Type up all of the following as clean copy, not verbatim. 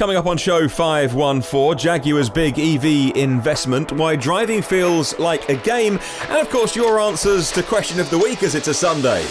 Coming up on show 514, Jaguar's big EV investment, why driving feels like a game, and of course your answers to question of the week as it's a Sunday.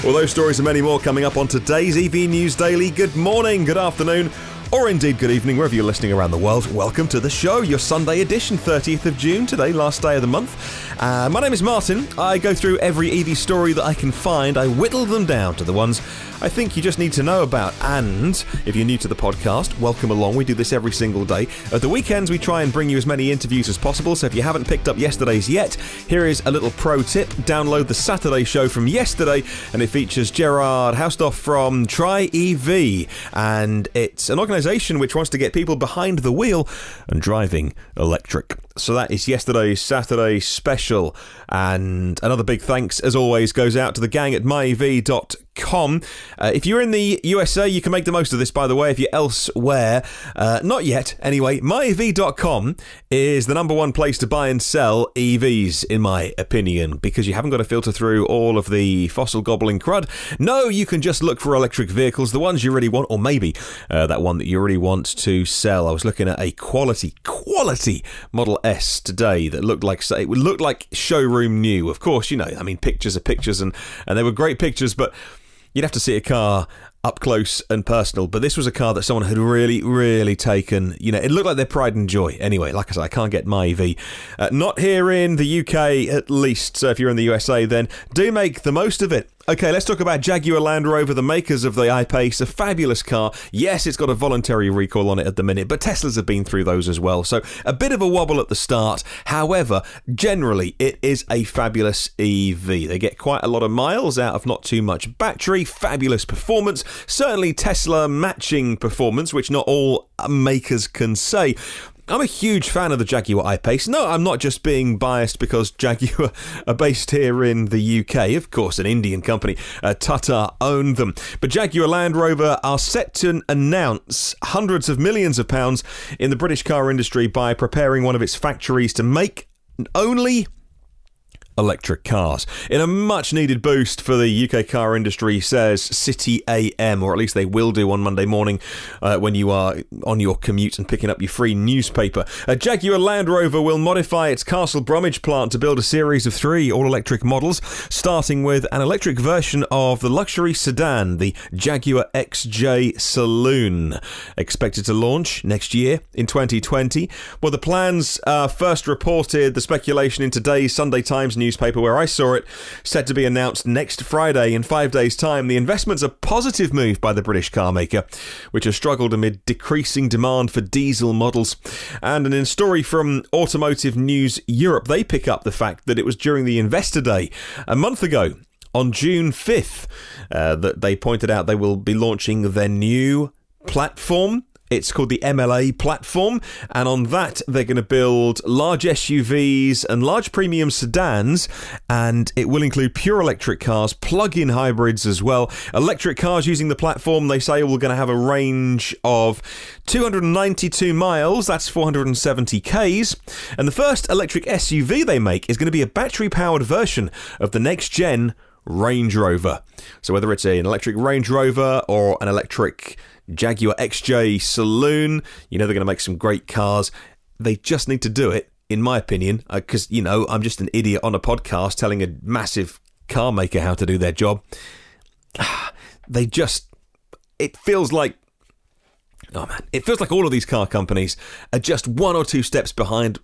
All those stories and many more coming up on today's EV News Daily. Good morning, good afternoon, or indeed good evening, wherever you're listening around the world. Welcome to the show, your Sunday edition, 30th of June, today, last day of the month. My name is Martyn. I go through every EV story that I can find. I whittle them down to the ones I think you just need to know about. And if you're new to the podcast, welcome along. We do this every single day. At the weekends, we try and bring you as many interviews as possible. So if you haven't picked up yesterday's yet, here is a little pro tip. Download the Saturday show from yesterday, and it features Gerard Hausdorff from Try EV. And it's an organisation which wants to get people behind the wheel and driving electric. So that is yesterday's Saturday special. And another big thanks, as always, goes out to the gang at myev.com. If you're in the USA, you can make the most of this, by the way. If you're elsewhere, not yet. Anyway, myev.com is the number one place to buy and sell EVs, in my opinion, because you haven't got to filter through all of the fossil gobbling crud. No, you can just look for electric vehicles, the ones you really want, or maybe that one that you really want to sell. I was looking at a quality Model S today that looked like showroom new. Of course, you know, I mean, pictures are pictures, and they were great pictures, but you'd have to see a car up close and personal. But this was a car that someone had really taken, you know, it looked like their pride and joy. Anyway, like I said, I can't get my EV. Not here in the UK, at least. So if you're in the USA, then do make the most of it. Okay, let's talk about Jaguar Land Rover, the makers of the I-Pace, a fabulous car. Yes, it's got a voluntary recall on it at the minute, but Teslas have been through those as well, so a bit of a wobble at the start. However, generally, it is a fabulous EV. They get quite a lot of miles out of not too much battery, fabulous performance, certainly Tesla matching performance, which not all makers can say. I'm a huge fan of the Jaguar I-Pace. No, I'm not just being biased because Jaguar are based here in the UK. Of course, an Indian company. Tata own them. But Jaguar Land Rover are set to announce hundreds of millions of pounds in the British car industry by preparing one of its factories to make only electric cars. In a much needed boost for the UK car industry, says City AM, or at least they will do on Monday morning when you are on your commute and picking up your free newspaper. Jaguar Land Rover will modify its Castle Bromwich plant to build a series of 3 all-electric models, starting with an electric version of the luxury sedan, the Jaguar XJ Saloon, expected to launch next year in 2020. Well, the plans first reported, the speculation in today's Sunday Times newspaper where I saw it, set to be announced next Friday in 5 days' time. The investment's a positive move by the British car maker, which has struggled amid decreasing demand for diesel models. And in a story from Automotive News Europe, they pick up the fact that it was during the Investor Day a month ago, on June 5th, that they pointed out they will be launching their new platform. It's called the MLA platform, and on that they're going to build large SUVs and large premium sedans, and it will include pure electric cars, plug-in hybrids as well. Electric cars using the platform, they say, we're going to have a range of 292 miles, that's 470 Ks, and the first electric SUV they make is going to be a battery-powered version of the next-gen Range Rover. So whether it's an electric Range Rover or an electric Jaguar XJ Saloon, you know they're going to make some great cars. They just need to do it, in my opinion, because, you know, I'm just an idiot on a podcast telling a massive car maker how to do their job. It feels like all of these car companies are just 1 or 2 steps behind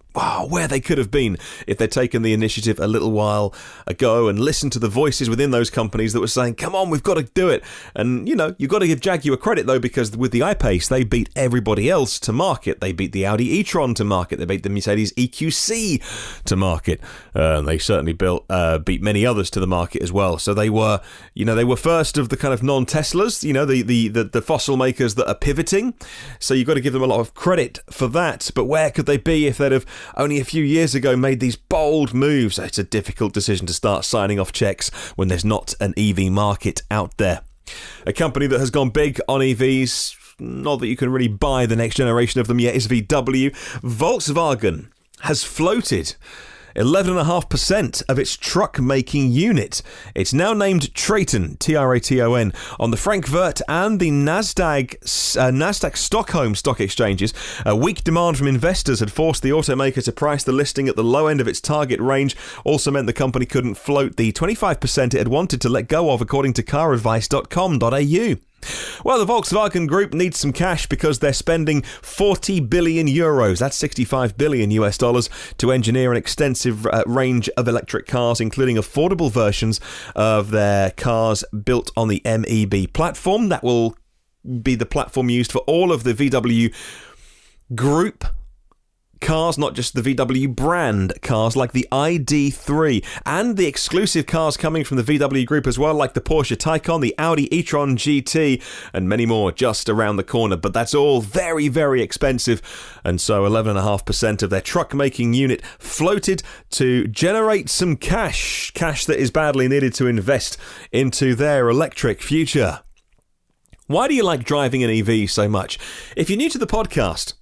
where they could have been if they'd taken the initiative a little while ago and listened to the voices within those companies that were saying, come on, we've got to do it. And, you know, you've got to give Jaguar credit, though, because with the I-Pace, they beat everybody else to market. They beat the Audi e-tron to market. They beat the Mercedes EQC to market. They certainly beat many others to the market as well. So they were first of the kind of non-Teslas, you know, the fossil makers that are pivoting. So you've got to give them a lot of credit for that. But where could they be if they'd have only a few years ago made these bold moves? It's a difficult decision to start signing off checks when there's not an EV market out there. A company that has gone big on EVs, not that you can really buy the next generation of them yet, is VW. Volkswagen has floated 11.5% of its truck-making unit. It's now named Traton, Traton, on the Frankfurt and the Nasdaq Stockholm stock exchanges. A weak demand from investors had forced the automaker to price the listing at the low end of its target range, also meant the company couldn't float the 25% it had wanted to let go of, according to caradvice.com.au. Well, the Volkswagen Group needs some cash because they're spending 40 billion euros, that's 65 billion US dollars, to engineer an extensive range of electric cars, including affordable versions of their cars built on the MEB platform. That will be the platform used for all of the VW Group cars, not just the VW brand cars, like the ID.3, and the exclusive cars coming from the VW Group as well, like the Porsche Taycan, the Audi e-tron GT, and many more just around the corner. But that's all very, very expensive, and so 11.5% of their truck-making unit floated to generate some cash that is badly needed to invest into their electric future. Why do you like driving an EV so much? If you're new to the podcast,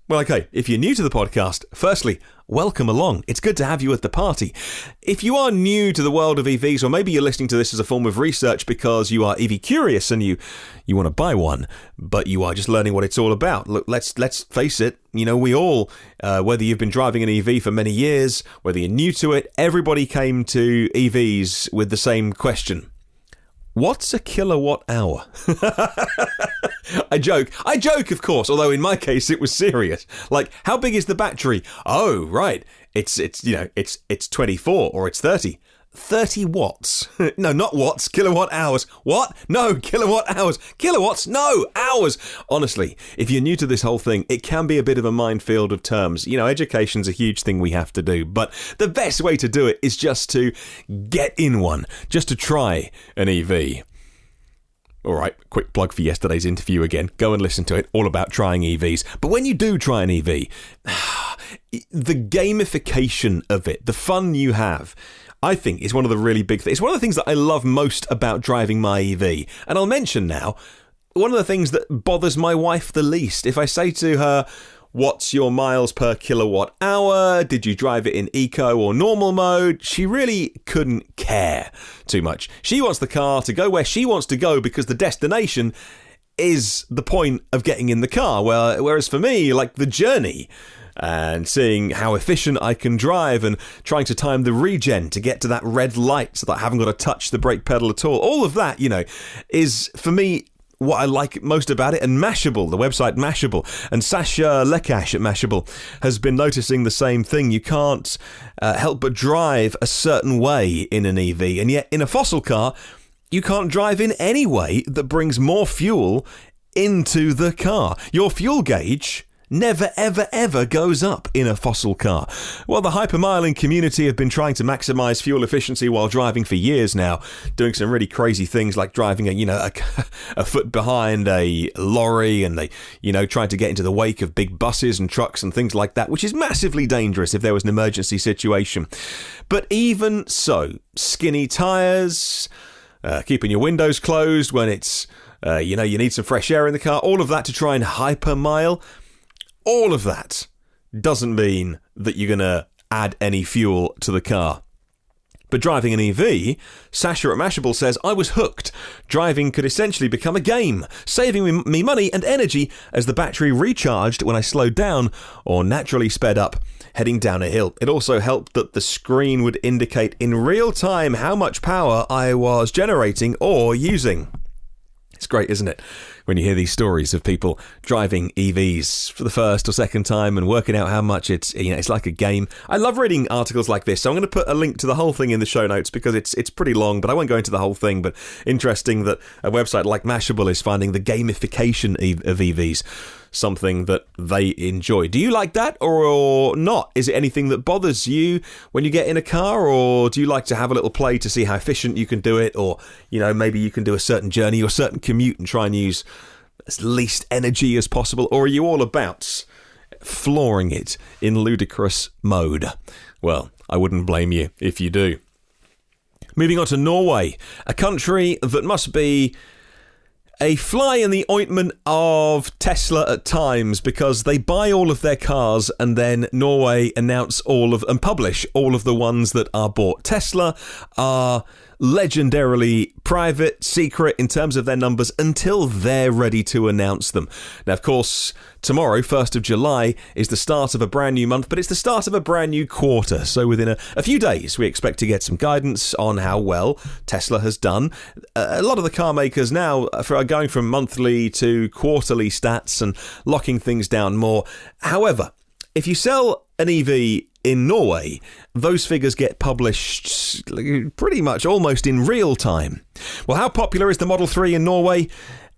firstly, welcome along. It's good to have you at the party. If you are new to the world of EVs, or maybe you're listening to this as a form of research because you are EV curious and you want to buy one, but you are just learning what it's all about. Look, let's face it, we all, whether you've been driving an EV for many years, whether you're new to it, everybody came to EVs with the same question. What's a kilowatt hour? I joke, of course, although in my case it was serious. Like, how big is the battery? Oh, right. It's 24 or it's 30. 30 watts. No, not watts, kilowatt hours. What? No, kilowatt hours. Kilowatts? No, hours. Honestly, if you're new to this whole thing, it can be a bit of a minefield of terms. Education's a huge thing we have to do, but the best way to do it is just to get in one, just to try an EV. All right, quick plug for yesterday's interview again. Go and listen to it, all about trying EVs. But when you do try an EV, the gamification of it, the fun you have, I think is one of the really big things. It's one of the things that I love most about driving my EV. And I'll mention now, one of the things that bothers my wife the least. If I say to her, what's your miles per kilowatt hour? Did you drive it in eco or normal mode? She really couldn't care too much. She wants the car to go where she wants to go because the destination is the point of getting in the car. Whereas for me, like the journey and seeing how efficient I can drive and trying to time the regen to get to that red light so that I haven't got to touch the brake pedal at all. All of that, is for me what I like most about it. And Mashable, the website Mashable, and Sasha Lekash at Mashable has been noticing the same thing. You can't help but drive a certain way in an EV, and yet in a fossil car, you can't drive in any way that brings more fuel into the car. Your fuel gauge never, ever, ever goes up in a fossil car. Well, the hypermiling community have been trying to maximise fuel efficiency while driving for years now, doing some really crazy things like driving a foot behind a lorry, and they, trying to get into the wake of big buses and trucks and things like that, which is massively dangerous if there was an emergency situation. But even so, skinny tyres, keeping your windows closed when it's, you need some fresh air in the car, all of that to try and hypermile. All of that doesn't mean that you're going to add any fuel to the car. But driving an EV, Sasha at Mashable says, I was hooked. Driving could essentially become a game, saving me money and energy as the battery recharged when I slowed down or naturally sped up heading down a hill. It also helped that the screen would indicate in real time how much power I was generating or using. It's great, isn't it? When you hear these stories of people driving EVs for the first or second time and working out how much it's like a game. I love reading articles like this, so I'm going to put a link to the whole thing in the show notes because it's pretty long, but I won't go into the whole thing. But interesting that a website like Mashable is finding the gamification of EVs something that they enjoy. Do you like that or not? Is it anything that bothers you when you get in a car, or do you like to have a little play to see how efficient you can do it, or maybe you can do a certain journey or certain commute and try and use as least energy as possible, or are you all about flooring it in ludicrous mode? Well, I wouldn't blame you if you do. Moving on to Norway, a country that must be a fly in the ointment of Tesla at times, because they buy all of their cars and then Norway announce and publish all of the ones that are bought. Tesla are legendarily private, secret in terms of their numbers until they're ready to announce them. Now, of course, tomorrow, 1st of July, is the start of a brand new month, but it's the start of a brand new quarter. So within a few days, we expect to get some guidance on how well Tesla has done. A lot of the car makers now are going from monthly to quarterly stats and locking things down more. However, if you sell an EV in Norway, those figures get published pretty much almost in real time. Well, how popular is the Model 3 in Norway?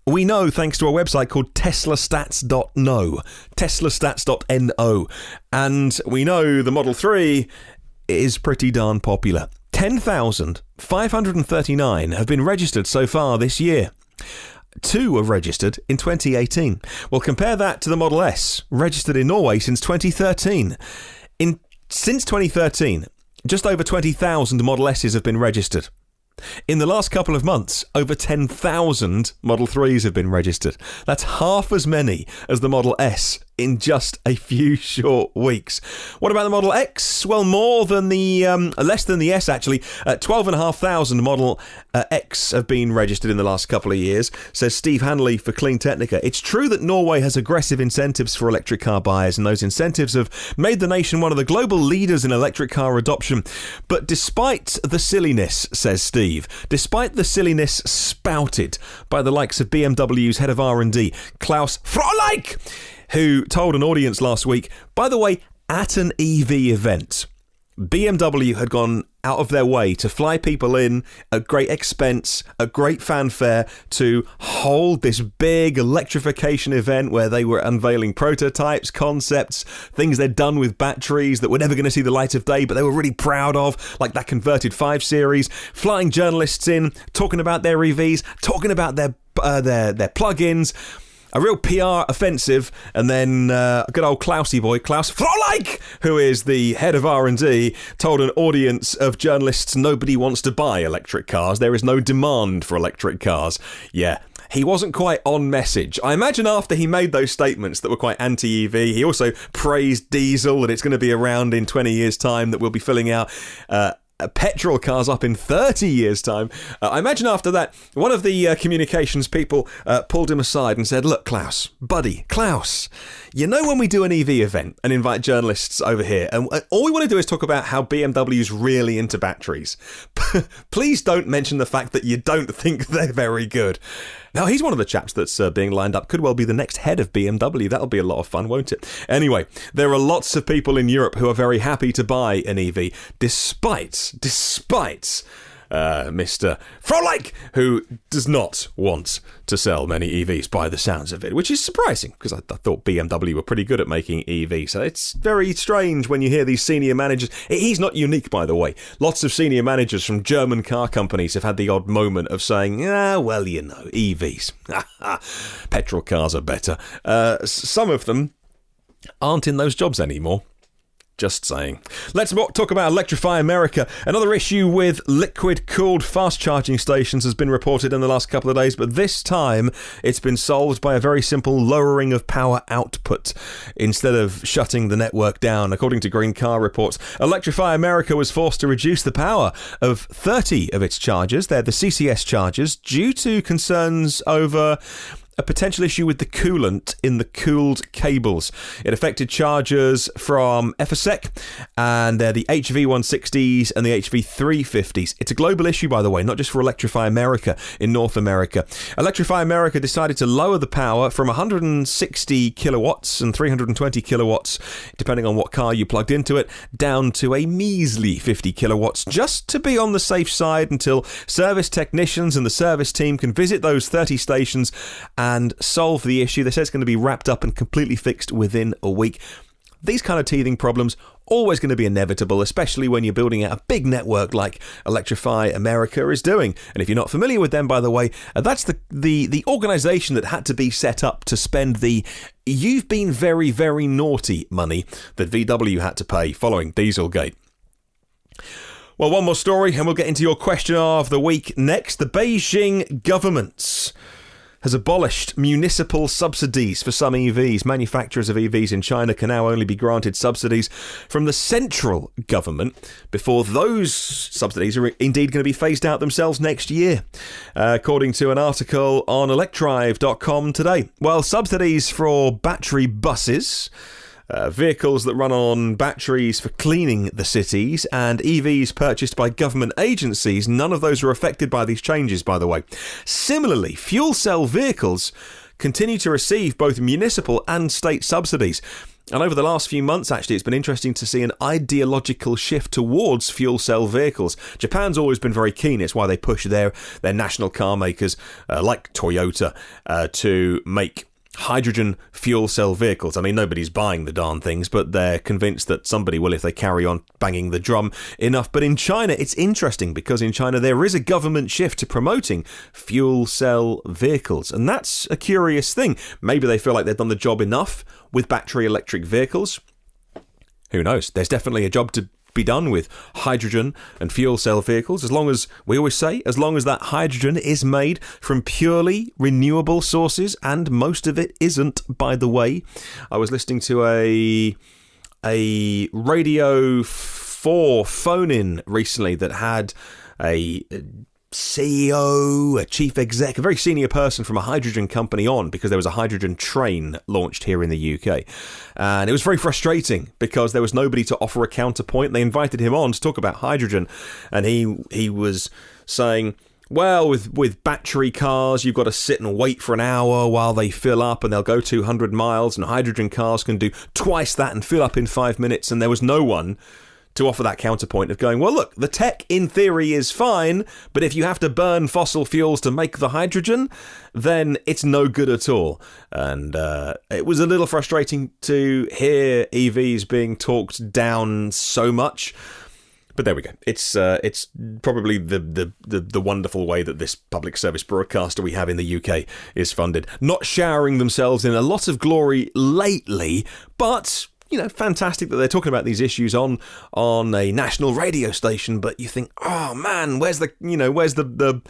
We know thanks to a website called teslastats.no, teslastats.no, and we know the Model 3 is pretty darn popular. 10,539 have been registered so far this year. 2 were registered in 2018. Well, compare that to the Model S, registered in Norway since 2013. Since 2013, just over 20,000 Model S's have been registered. In the last couple of months, over 10,000 Model 3s have been registered. That's half as many as the Model S in just a few short weeks. What about the Model X? Well, less than the S, actually. 12,500 Model X have been registered in the last couple of years, says Steve Hanley for Clean Technica. It's true that Norway has aggressive incentives for electric car buyers, and those incentives have made the nation one of the global leaders in electric car adoption. But despite the silliness, says Steve, despite the silliness spouted by the likes of BMW's head of R&D, Klaus Frohlich, who told an audience last week, by the way, at an EV event, BMW had gone out of their way to fly people in at great expense, at great fanfare, to hold this big electrification event where they were unveiling prototypes, concepts, things they'd done with batteries that were never going to see the light of day, but they were really proud of, like that converted 5 Series, flying journalists in, talking about their EVs, talking about their plug-ins. A real PR offensive, and then good old Klausy boy, Klaus Frohlich, who is the head of R&D, told an audience of journalists nobody wants to buy electric cars. There is no demand for electric cars. Yeah, he wasn't quite on message. I imagine after he made those statements that were quite anti-EV, he also praised diesel, that it's going to be around in 20 years' time, that we'll be filling out petrol cars up in 30 years' time. I imagine after that, one of the communications people pulled him aside and said, look, Klaus, buddy, Klaus, you know when we do an EV event and invite journalists over here, and all we want to do is talk about how BMW's really into batteries. Please don't mention the fact that you don't think they're very good. Now, he's one of the chaps that's being lined up. Could well be the next head of BMW. That'll be a lot of fun, won't it? Anyway, there are lots of people in Europe who are very happy to buy an EV, despite Mr. Frohlich, who does not want to sell many EVs by the sounds of it, which is surprising, because I thought BMW were pretty good at making EVs. So it's very strange when you hear these senior managers. He's not unique, by the way. Lots of senior managers from German car companies have had the odd moment of saying, well, you know, EVs. Petrol cars are better. Some of them aren't in those jobs anymore. Just saying. Let's talk about Electrify America. Another issue with liquid-cooled fast charging stations has been reported in the last couple of days, but this time it's been solved by a very simple lowering of power output instead of shutting the network down. According to Green Car Reports, Electrify America was forced to reduce the power of 30 of its chargers. They're the CCS chargers, due to concerns over a potential issue with the coolant in the cooled cables. It affected chargers from Efosec, and they're the HV160s and the HV350s. It's a global issue, by the way, not just for Electrify America in North America. Electrify America decided to lower the power from 160 kilowatts and 320 kilowatts, depending on what car you plugged into it, down to a measly 50 kilowatts, just to be on the safe side until service technicians and the service team can visit those 30 stations and solve the issue. They say it's going to be wrapped up and completely fixed within a week. These kind of teething problems always going to be inevitable, especially when you're building out a big network like Electrify America is doing. And if you're not familiar with them, by the way, that's the organisation that had to be set up to spend the "you've been very, very naughty" money that VW had to pay following Dieselgate. Well, one more story and we'll get into your question of the week next. The Beijing government has abolished municipal subsidies for some EVs. Manufacturers of EVs in China can now only be granted subsidies from the central government before those subsidies are indeed going to be phased out themselves next year, according to an article on electrive.com today. Well, subsidies for battery buses, vehicles that run on batteries for cleaning the cities, and EVs purchased by government agencies, none of those are affected by these changes, by the way. Similarly, fuel cell vehicles continue to receive both municipal and state subsidies. And over the last few months, actually, it's been interesting to see an ideological shift towards fuel cell vehicles. Japan's always been very keen. It's why they push their national car makers, like Toyota, to make hydrogen fuel cell vehicles. I mean, nobody's buying the darn things, but they're convinced that somebody will if they carry on banging the drum enough. But in China, it's interesting because in China there is a government shift to promoting fuel cell vehicles, and that's a curious thing. Maybe they feel like they've done the job enough with battery electric vehicles. Who knows? There's definitely a job to be done with hydrogen and fuel cell vehicles, as long as, we always say, as long as that hydrogen is made from purely renewable sources, and most of it isn't, by the way. I was listening to a Radio 4 phone-in recently that had a CEO, a chief exec, a very senior person from a hydrogen company on, because there was a hydrogen train launched here in the UK. And it was very frustrating because there was nobody to offer a counterpoint. They invited him on to talk about hydrogen, and he was saying, well, with battery cars, you've got to sit and wait for an hour while they fill up, and they'll go 200 miles, and hydrogen cars can do twice that and fill up in 5 minutes. And there was no one to offer that counterpoint of going, well, look, the tech in theory is fine, but if you have to burn fossil fuels to make the hydrogen, then it's no good at all. And it was a little frustrating to hear EVs being talked down so much. But there we go. It's probably the wonderful way that this public service broadcaster we have in the UK is funded. Not showering themselves in a lot of glory lately, but fantastic that they're talking about these issues on a national radio station. But you think, oh man, where's the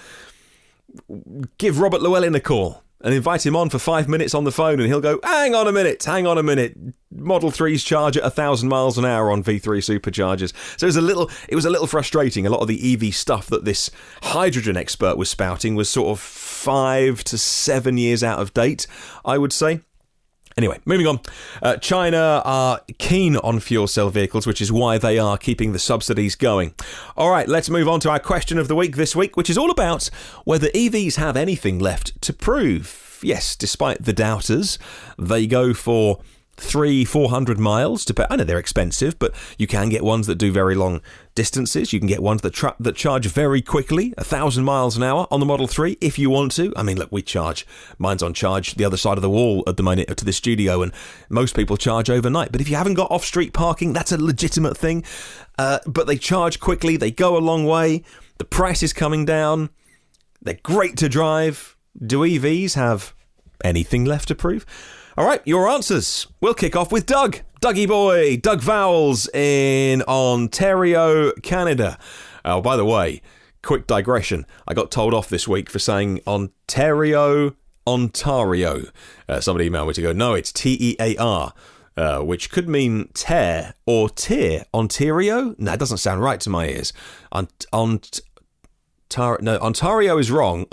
give Robert Llewellyn a call and invite him on for 5 minutes on the phone, and he'll go, hang on a minute, Model 3s charge at 1,000 miles an hour on V3 superchargers. So it was a little frustrating. A lot of the EV stuff that this hydrogen expert was spouting was sort of 5 to 7 years out of date, I would say. Anyway, moving on. China are keen on fuel cell vehicles, which is why they are keeping the subsidies going. All right, let's move on to our question of the week this week, which is all about whether EVs have anything left to prove. Yes, despite the doubters, they go for 300-400 miles. I know they're expensive, but you can get ones that do very long distances. You can get ones that charge very quickly, 1,000 miles an hour on the Model 3 if you want to. I mean, look, mine's on charge the other side of the wall at the moment to the studio, and most people charge overnight. But if you haven't got off-street parking, that's a legitimate thing. But they charge quickly, they go a long way, the price is coming down, they're great to drive. Do EVs have anything left to prove? All right, your answers. We'll kick off with Doug. Dougie boy, Doug Vowles in Ontario, Canada. Oh, by the way, quick digression. I got told off this week for saying Ontario. Somebody emailed me to go, no, it's Tear, which could mean tear or tear. Ontario? No, it doesn't sound right to my ears. Ontario is wrong.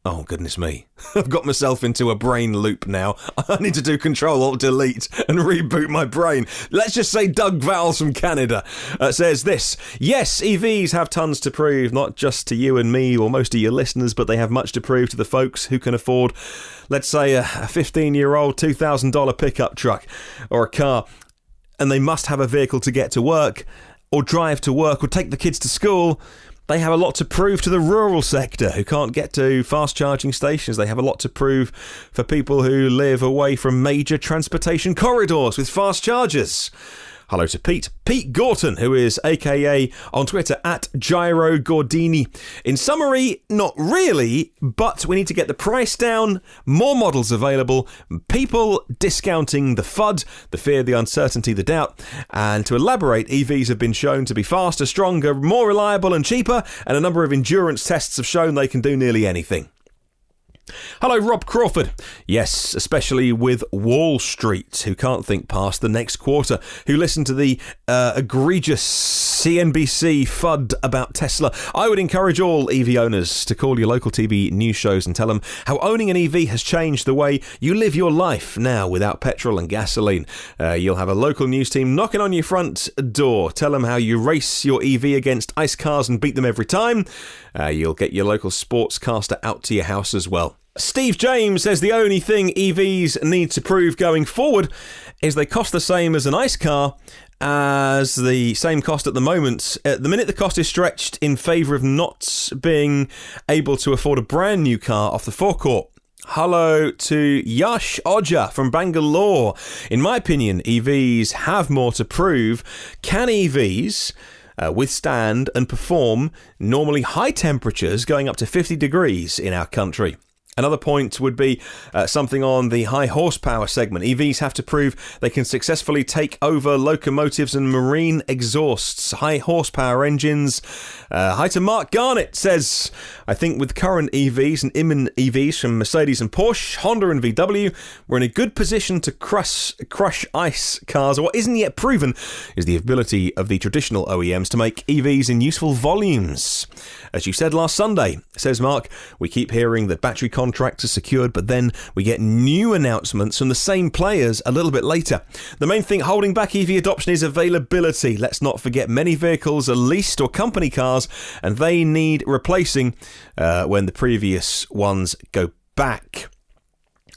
Oh, goodness me. I've got myself into a brain loop now. I need to do Control-Alt-Delete and reboot my brain. Let's just say Doug Vowles from Canada says this. Yes, EVs have tons to prove, not just to you and me or most of your listeners, but they have much to prove to the folks who can afford, let's say, a 15-year-old $2,000 pickup truck or a car. And they must have a vehicle to get to work or drive to work or take the kids to school. They have a lot to prove to the rural sector who can't get to fast charging stations. They have a lot to prove for people who live away from major transportation corridors with fast chargers. Hello to Pete Gorton, who is aka on Twitter at Gyro Gordini. In summary, not really, but we need to get the price down, more models available, people discounting the FUD, the fear, the uncertainty, the doubt. And to elaborate, EVs have been shown to be faster, stronger, more reliable and cheaper, and a number of endurance tests have shown they can do nearly anything. Hello, Rob Crawford. Yes, especially with Wall Street, who can't think past the next quarter, who listen to the egregious CNBC FUD about Tesla. I would encourage all EV owners to call your local TV news shows and tell them how owning an EV has changed the way you live your life now without petrol and gasoline. You'll have a local news team knocking on your front door. Tell them how you race your EV against ice cars and beat them every time. You'll get your local sportscaster out to your house as well. Steve James says the only thing EVs need to prove going forward is they cost the same as an ICE car as the same cost at the moment. At the minute, the cost is stretched in favour of not being able to afford a brand new car off the forecourt. Hello to Yash Oja from Bangalore. In my opinion, EVs have more to prove. Can EVs withstand and perform normally high temperatures going up to 50 degrees in our country? Another point would be something on the high horsepower segment. EVs have to prove they can successfully take over locomotives and marine exhausts. High horsepower engines. Hi to Mark Garnett says, I think with current EVs and imminent EVs from Mercedes and Porsche, Honda and VW, we're in a good position to crush ICE cars. What isn't yet proven is the ability of the traditional OEMs to make EVs in useful volumes. As you said last Sunday, says Mark, we keep hearing that battery contracts are secured, but then we get new announcements from the same players a little bit later. The main thing holding back EV adoption is availability. Let's not forget many vehicles are leased or company cars, and they need replacing when the previous ones go back.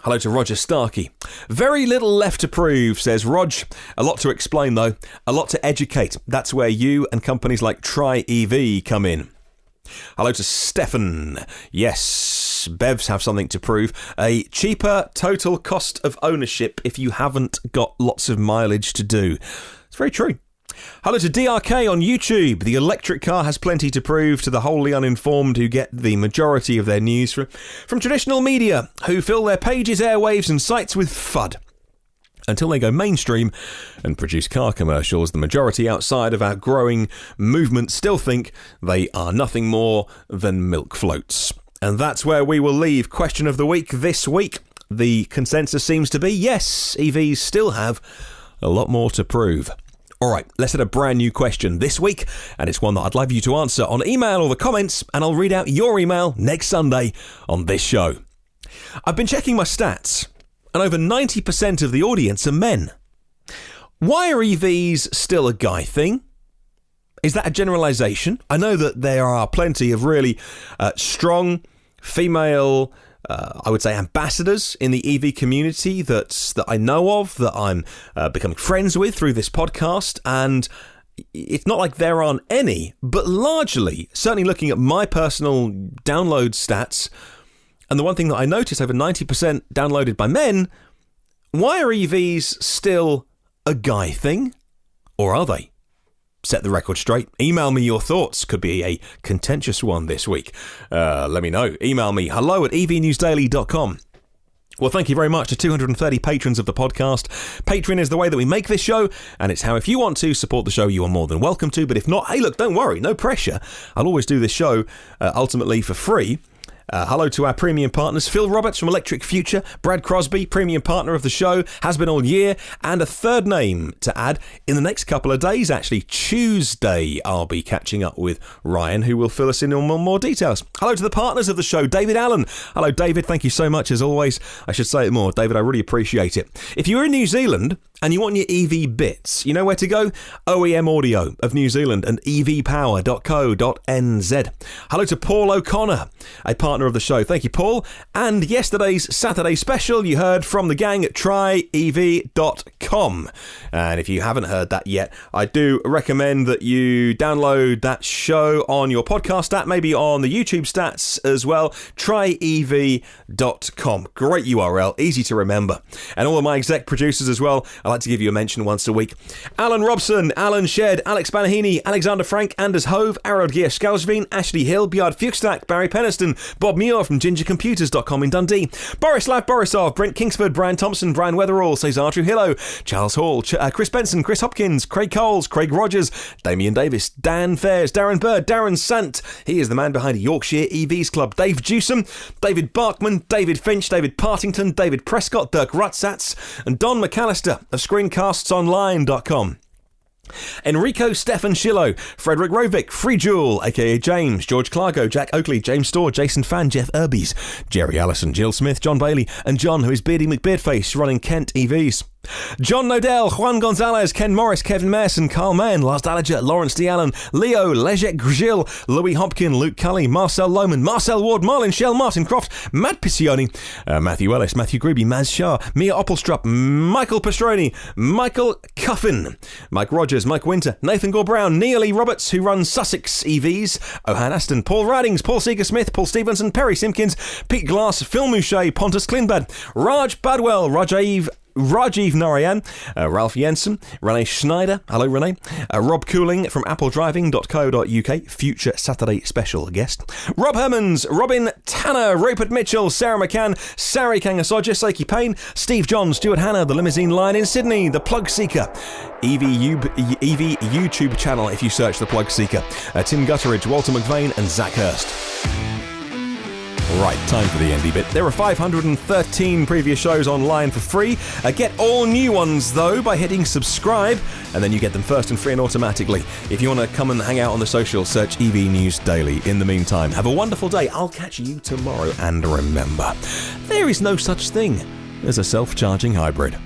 Hello to Roger Starkey. Very little left to prove, says Rog. A lot to explain, though. A lot to educate. That's where you and companies like Try EV come in. Hello to Stefan. Yes, BEVs have something to prove. A cheaper total cost of ownership if you haven't got lots of mileage to do. It's very true. Hello to DRK on YouTube. The electric car has plenty to prove to the wholly uninformed who get the majority of their news from traditional media, who fill their pages, airwaves and sites with FUD. Until they go mainstream and produce car commercials, the majority outside of our growing movement still think they are nothing more than milk floats. And that's where we will leave question of the week this week. The consensus seems to be, yes, EVs still have a lot more to prove. All right, let's hit a brand new question this week, and it's one that I'd love you to answer on email or the comments, and I'll read out your email next Sunday on this show. I've been checking my stats, and over 90% of the audience are men. Why are EVs still a guy thing? Is that a generalisation? I know that there are plenty of really strong female, I would say, ambassadors in the EV community that I know of, that I'm becoming friends with through this podcast, and it's not like there aren't any, but largely, certainly looking at my personal download stats, and the one thing that I noticed, over 90% downloaded by men, why are EVs still a guy thing? Or are they? Set the record straight. Email me your thoughts. Could be a contentious one this week. Let me know. Email me hello@evnewsdaily.com. Well, thank you very much to 230 patrons of the podcast. Patreon is the way that we make this show, and it's how, if you want to support the show, you are more than welcome to. But if not, hey, look, don't worry, no pressure. I'll always do this show ultimately for free. Hello to our premium partners, Phil Roberts from Electric Future, Brad Crosby, premium partner of the show, has been all year, and a third name to add in the next couple of days, actually Tuesday. I'll be catching up with Ryan, who will fill us in on more details. Hello to the partners of the show, David Allen. Hello, David. Thank you so much, as always. I should say it more. David, I really appreciate it. If you're in New Zealand and you want your EV bits, you know where to go? OEM Audio of New Zealand and evpower.co.nz. Hello to Paul O'Connor, a partner of the show. Thank you, Paul. And yesterday's Saturday special, you heard from the gang at tryev.com. And if you haven't heard that yet, I do recommend that you download that show on your podcast app, maybe on the YouTube stats as well. tryev.com. Great URL, easy to remember. And all of my exec producers as well, I like to give you a mention once a week. Alan Robson, Alan Shed, Alex Banahini, Alexander Frank, Anders Hove, Arald Gear Skalsveen, Ashley Hill, Bjard Fuchstak, Barry Penniston, Bob Muir from gingercomputers.com in Dundee, Borislav Borisov, Brent Kingsford, Brian Thompson, Brian Weatherall, Cesar Trujillo, Charles Hall, Chris Benson, Chris Hopkins, Craig Coles, Craig Rogers, Damian Davis, Dan Fairs, Darren Bird, Darren Sant. He is the man behind Yorkshire EVs Club. Dave Jewsom, David Barkman, David Finch, David Partington, David Prescott, Dirk Rutsatz, and Don McAllister of ScreencastsOnline.com. Enrico Stefan Schillo, Frederick Rovick, Free Jewel, aka James, George Clargo, Jack Oakley, James Storr, Jason Fan, Jeff Irbies, Jerry Allison, Jill Smith, John Bailey, and John, who is Beardy McBeardface, running Kent EVs. John Nodell, Juan Gonzalez, Ken Morris, Kevin Merson, Carl Mann, Lars Dallagher, Lawrence D. Allen, Leo, Lejek Grzil, Louis Hopkin, Luke Cully, Marcel Lohman, Marcel Ward, Marlon Shell, Martin Croft, Matt Piccioni, Matthew Ellis, Matthew Gruby, Maz Shah, Mia Oppelstrup, Michael Pastroni, Michael Cuffin, Mike Rogers, Mike Winter, Nathan Gore Brown, Neil E. Roberts, who runs Sussex EVs, Ohan Aston, Paul Ridings, Paul Seeger-Smith, Paul Stevenson, Perry Simpkins, Pete Glass, Phil Mouchet, Pontus Klinbad, Raj Badwell, Rajiv Narayan, Ralph Jensen, Renee Schneider, hello Renee, Rob Cooling from appledriving.co.uk, future Saturday special guest, Rob Hermans, Robin Tanner, Rupert Mitchell, Sarah McCann, Sari Kangasoja, Seiki Payne, Steve John, Stuart Hanna, The Limousine Line in Sydney, The Plug Seeker, EV YouTube channel if you search The Plug Seeker, Tim Gutteridge, Walter McVeigh and Zach Hurst. Right, time for the indie bit. There are 513 previous shows online for free. Get all new ones, though, by hitting subscribe, and then you get them first and free and automatically. If you want to come and hang out on the socials, search EV News Daily. In the meantime, have a wonderful day. I'll catch you tomorrow. And remember, there is no such thing as a self-charging hybrid.